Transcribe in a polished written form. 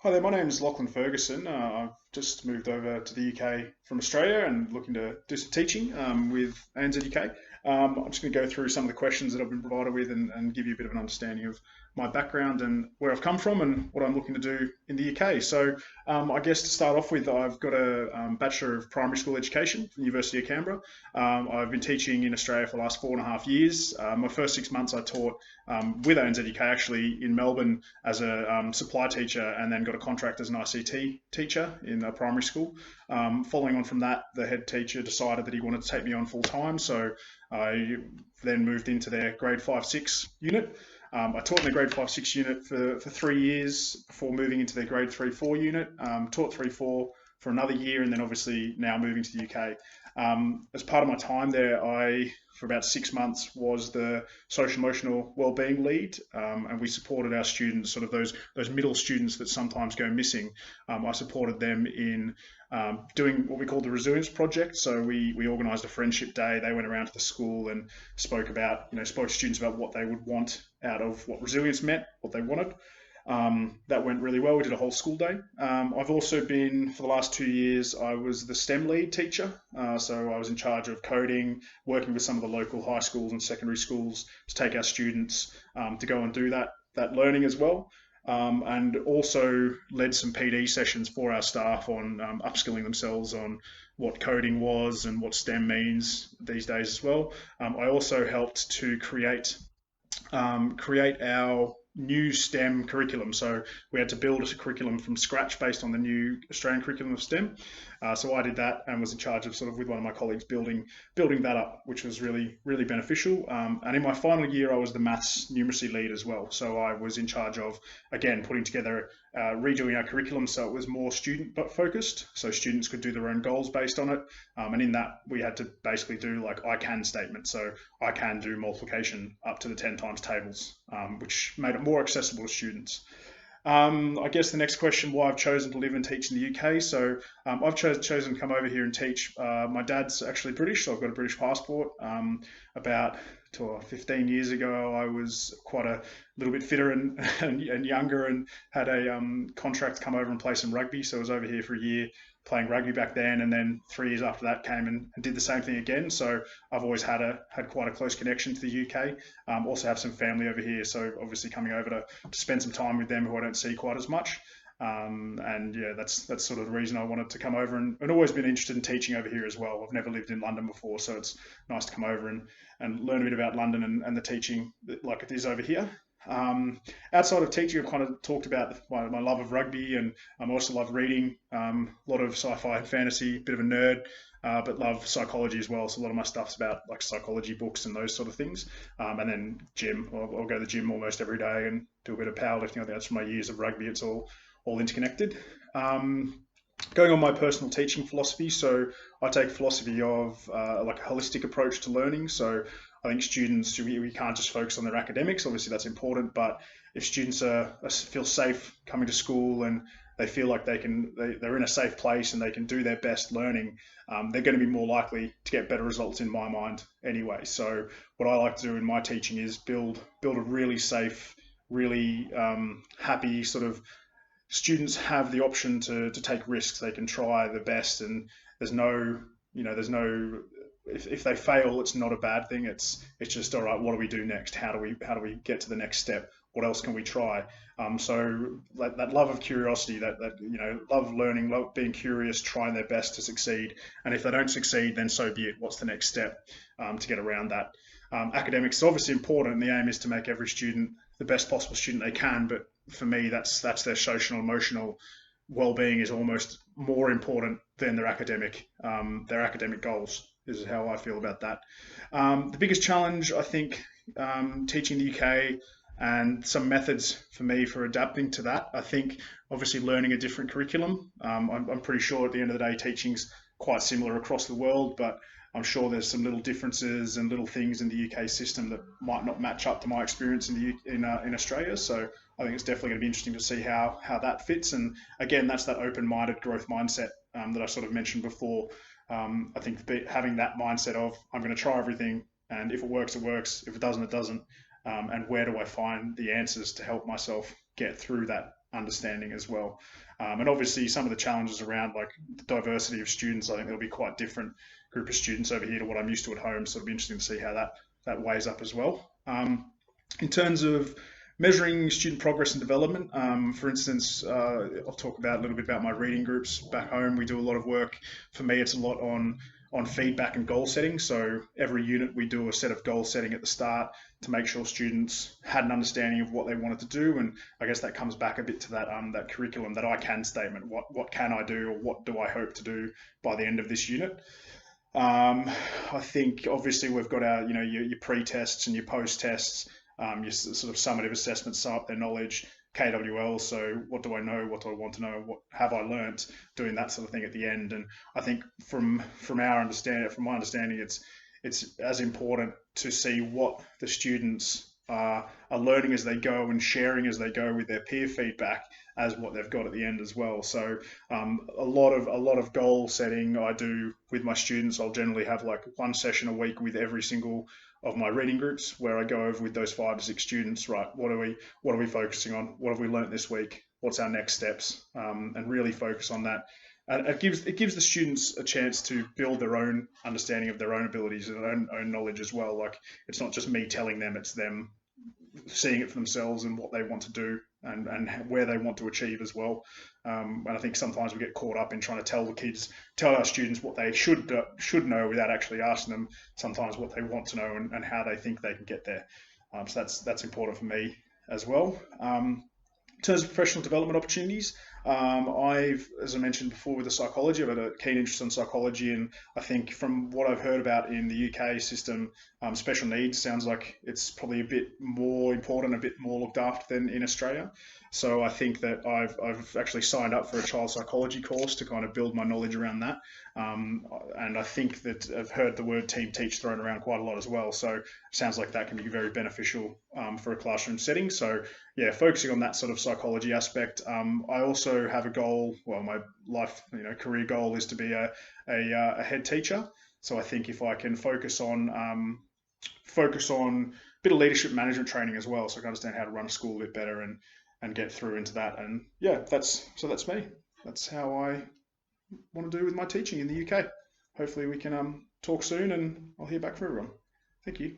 Hi there, my name is Lachlan Ferguson. I've just moved over to the UK from Australia and looking to do some teaching with ANZ UK. I'm just going to go through some of the questions that I've been provided with and give you a bit of an understanding of my background and where I've come from and what I'm looking to do in the UK. I guess to start off with, I've got a Bachelor of Primary School Education from the University of Canberra. I've been teaching in Australia for the last 4.5 years. My first 6 months I taught with ANZ UK actually in Melbourne as a supply teacher, and then got a contract as an ICT teacher in a primary school. Following on from that, the head teacher decided that he wanted to take me on full time, so I then moved into their grade 5/6 unit. I taught in the grade 5/6 unit for 3 years before moving into their grade 3/4 unit. Taught 3/4 for another year, and then obviously now moving to the UK. As part of my time there, for about 6 months, was the social emotional wellbeing lead, and we supported our students, sort of those middle students that sometimes go missing. I supported them in doing what we called the resilience project. So we organised a friendship day. They went around to the school and spoke to students about what they would want out of what resilience meant, what they wanted. That went really well. We did a whole school day. I've also been, for the last 2 years, I was the STEM lead teacher. So I was in charge of coding, working with some of the local high schools and secondary schools to take our students to go and do that learning as well. And also led some PD sessions for our staff on upskilling themselves on what coding was and what STEM means these days as well. I also helped to create our new STEM curriculum. So we had to build a curriculum from scratch based on the new Australian curriculum of STEM. So I did that and was in charge of, sort of with one of my colleagues, building that up, which was really, really beneficial. And in my final year, I was the maths numeracy lead as well. So I was in charge of, again, putting together, redoing our curriculum so it was more student focused. So students could do their own goals based on it. And in that, we had to basically do like I can statements. So I can do multiplication up to the 10 times tables, which made it more accessible to students. I guess the next question, why I've chosen to live and teach in the UK. So I've chosen to come over here and teach. My dad's actually British, so I've got a British passport. About 15 years ago, I was quite a little bit fitter and younger, and had a contract to come over and play some rugby. So I was over here for a year playing rugby back then, and then 3 years after that came and did the same thing again. So I've always had quite a close connection to the UK. Also have some family over here, so obviously coming over to spend some time with them who I don't see quite as much. And yeah, that's sort of the reason I wanted to come over, and always been interested in teaching over here as well. I've never lived in London before, so it's nice to come over and learn a bit about London and the teaching like it is over here. Outside of teaching, I've kind of talked about my love of rugby, and I also love reading, a lot of sci-fi and fantasy, bit of a nerd, but love psychology as well. So a lot of my stuff's about like psychology books and those sort of things. And then gym, I'll go to the gym almost every day and do a bit of powerlifting. I think that's from my years of rugby. It's all interconnected. Going on my personal teaching philosophy, so I take philosophy of like a holistic approach to learning. So I think students, we can't just focus on their academics. Obviously, that's important, but if students feel safe coming to school, and they feel like they're in a safe place and they can do their best learning, they're going to be more likely to get better results in my mind anyway. So what I like to do in my teaching is build a really safe, really happy sort of, students have the option to take risks. They can try the best, and there's no, there's no, if they fail, it's not a bad thing. It's just, all right, what do we do next? How do we get to the next step? What else can we try? So that love of curiosity, that love learning, love being curious, trying their best to succeed. And if they don't succeed, then so be it. What's the next step to get around that? Academics is obviously important, and the aim is to make every student the best possible student they can. But for me, that's their social and emotional well-being is almost more important than their academic goals. Is how I feel about that. The biggest challenge, I think, teaching the UK, and some methods for me for adapting to that. I think obviously learning a different curriculum. I'm pretty sure at the end of the day, teaching's quite similar across the world, but I'm sure there's some little differences and little things in the UK system that might not match up to my experience in Australia. So I think it's definitely going to be interesting to see how that fits. And again, that's that open-minded growth mindset that I sort of mentioned before. I think having that mindset of, I'm going to try everything, and if it works, it works. If it doesn't, it doesn't. And where do I find the answers to help myself get through that understanding as well. And obviously, some of the challenges around like the diversity of students, I think there'll be quite different group of students over here to what I'm used to at home. So it'll be interesting to see how that weighs up as well. In terms of measuring student progress and development, for instance, I'll talk about a little bit about my reading groups back home. We do a lot of work. For me, it's a lot on feedback and goal setting. So every unit we do a set of goal setting at the start to make sure students had an understanding of what they wanted to do. And I guess that comes back a bit to that curriculum, that I can statement. What can I do, or what do I hope to do by the end of this unit? I think obviously we've got our, your pre-tests and your post-tests, your sort of summative assessments, sum up their knowledge, KWL. So what do I know? What do I want to know? What have I learnt? Doing that sort of thing at the end. And I think from my understanding, it's as important to see what the students are learning as they go and sharing as they go with their peer feedback as what they've got at the end as well. So a lot of goal setting I do with my students. I'll generally have like one session a week with every single of my reading groups where I go over with those 5 to 6 students. Right, what are we focusing on? What have we learnt this week? What's our next steps? And really focus on that. And it gives the students a chance to build their own understanding of their own abilities and own knowledge as well. Like, it's not just me telling them, it's them seeing it for themselves and what they want to do and where they want to achieve as well. And I think sometimes we get caught up in trying to tell our students what they should know without actually asking them sometimes what they want to know and how they think they can get there. So that's important for me as well. In terms of professional development opportunities, as I mentioned before, with the psychology, I've had a keen interest in psychology, and I think from what I've heard about in the UK system, special needs sounds like it's probably a bit more important, a bit more looked after than in Australia. So I think that I've actually signed up for a child psychology course to kind of build my knowledge around that. And I think that I've heard the word team teach thrown around quite a lot as well. So it sounds like that can be very beneficial for a classroom setting. So yeah, focusing on that sort of psychology aspect. I also have a goal. Well, my life, career goal is to be a head teacher. So I think if I can focus on a bit of leadership management training as well, so I can understand how to run a school a bit better and get through into that. And yeah, that's me. That's how I want to do with my teaching in the UK. Hopefully we can talk soon, and I'll hear back from everyone. Thank you.